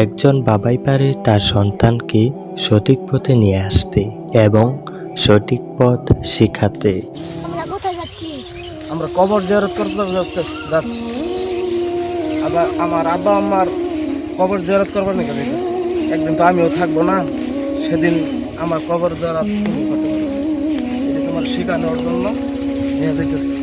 একজন বাবাই পারে তার সন্তানকে সঠিক পথে নিয়ে আসতে এবং সঠিক পথ শেখাতে। আমরা কোথায় যাচ্ছি? আমরা কবর জিয়ারত করতে যাচ্ছি। আবার আমার আব্বা আম্মার কবর জিয়ারত করবার নাকি যাইতেছি। একদিন তো আমিও থাকবো না, সেদিন আমার কবর জিয়ারত তুমি করতে পারবে। এটা তোমার শেখানোর জন্য নিয়ে যাইতেছি।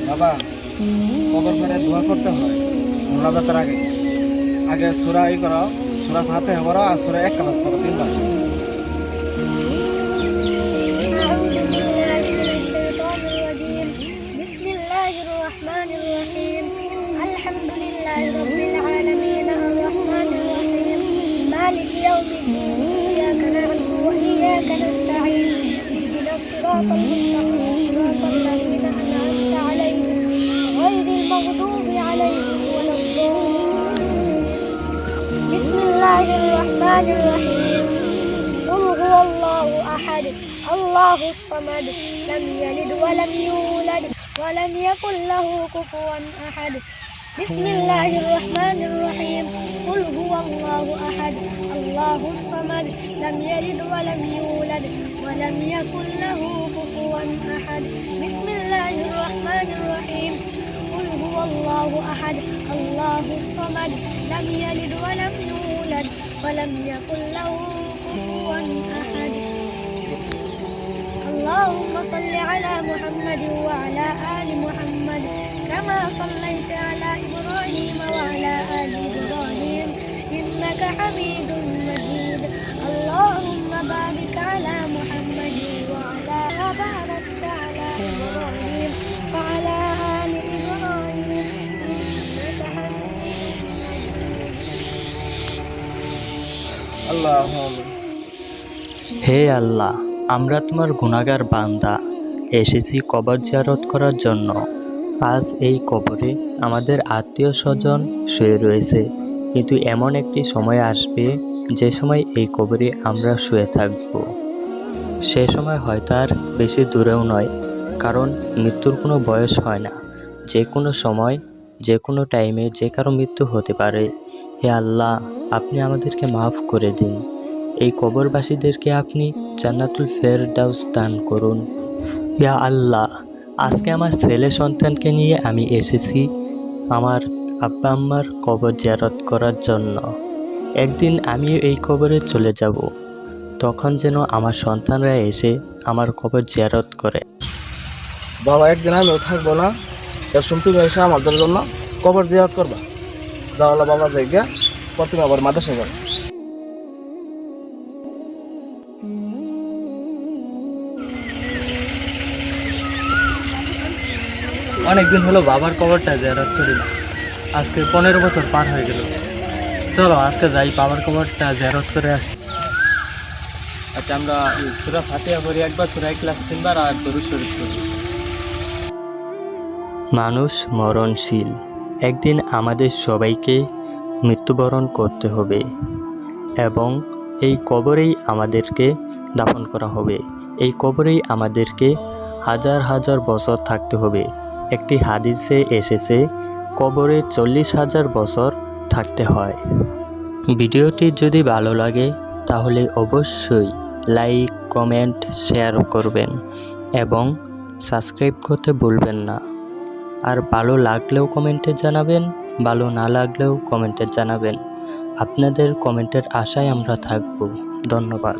বাবা, কবর ঘরে দোয়া করতে হয় মোনাজাতের আগে। আগে সূরা করো, সূরা ফাতিহা পড়ো আর সূরা এক কালাম পড়ো 3 বার। বিসমিল্লাহির রহমানির রহিম। আলহামদুলিল্লাহি রাব্বিল আলামিন আর-রাহমানির রহিম মালিকি ইয়াউমিদ্দিন ইয়াকা না'বুদু ওয়া ইয়াকা নাস্তাঈন ইহদিনাস সিরাতাল মুস্তাকিম সিরাতাল লাযীনা আন'আমতা আলাইহিম গায়রিল মাগদুবি আলাইহিম ওয়ালাদ-দাল্লিন। বিসমিল্লাহির রহমানির রহিম। قل هو الله أحد الله الصمد لم يلد ولم يولد ولم يكن له كفوا أحد. بسم الله الرحمن الرحيم. قل هو الله أحد الله الصمد لم يلد ولم يولد ولم يكن له كفوا أحد. بسم الله الرحمن الرحيم. قل هو الله أحد الله الصمد لم يلد ولم يولد ولم يكن له كفوا أحد. اللهم صل على محمد وعلى آل محمد كما صليت على إبراهيم وعلى آل إبراهيم إنك حميد مجيد. اللهم بارك على محمد وعلى باركت على إبراهيم وعلى آل إبراهيم إنك حميد مجيد. আল্লাহুম্মা। হে আল্লাহ, আমরা তোমার গুনাহগার বান্দা, এসেছি কবর জিয়ারত করার জন্য। আজ এই কবরে আমাদের আত্মীয় স্বজন শুয়ে রয়েছে, কিন্তু এমন একটি সময় আসবে যে সময় এই কবরে আমরা শুয়ে থাকব। সে সময় হয়তো আর বেশি দূরেও নয়, কারণ মৃত্যুর কোনো বয়স হয় না। যে কোনো সময় যে কোনো টাইমে যে কারো মৃত্যু হতে পারে। হে আল্লাহ, আপনি আমাদেরকে মাফ করে দিন। এই কবরবাসীদেরকে আপনি জান্নাতুল ফেরদাউস দান করুন। ইয়া আল্লাহ, আজকে আমার ছেলে সন্তানকে নিয়ে আমি এসেছি আমার আব্বা আম্মার কবর জিয়ারত করার জন্য। একদিন আমিও এই কবরে চলে যাব, তখন যেন আমার সন্তানরা এসে আমার কবর জিয়ারত করে। বাবা, একদিন আমিও থাকবো না, এর সময় তুমি এসে আমাদের জন্য কবর জিয়ারত করবা। যাও বাবা, যাই গিয়া পর তুমি আবার মাদ্রাসায় যাবে। অনেকদিন হলো বাবার কবরটা জিয়ারত করি না। আজকে 15 বছর পার হয়ে গেল। চলো আজকে যাই বাবার কবরটা জিয়ারত করে আসি। আচ্ছা, আমরা সূরা ফাতিহা পড়ি একবার, সূরা ইখলাস 3 বার আর দরুদ শরীফ পড়ি। মানুষ মরণশীল, একদিন আমাদের সবাইকে মৃত্যুবরণ করতে হবে এবং এই কবরেই আমাদেরকে দাফন করা হবে। এই কবরেই আমাদেরকে হাজার হাজার বছর থাকতে হবে। একটি হাদিসে এসেছে কবরে 40,000 বছর থাকতে হয়। ভিডিওটি যদি ভালো লাগে তাহলে অবশ্যই লাইক, কমেন্ট, শেয়ার করবেন এবং সাবস্ক্রাইব করতে ভুলবেন না। আর ভালো লাগলেও কমেন্টে জানাবেন, ভালো না লাগলেও কমেন্টে জানাবেন। আপনাদের কমেন্টের আশায় আমরা থাকব। ধন্যবাদ।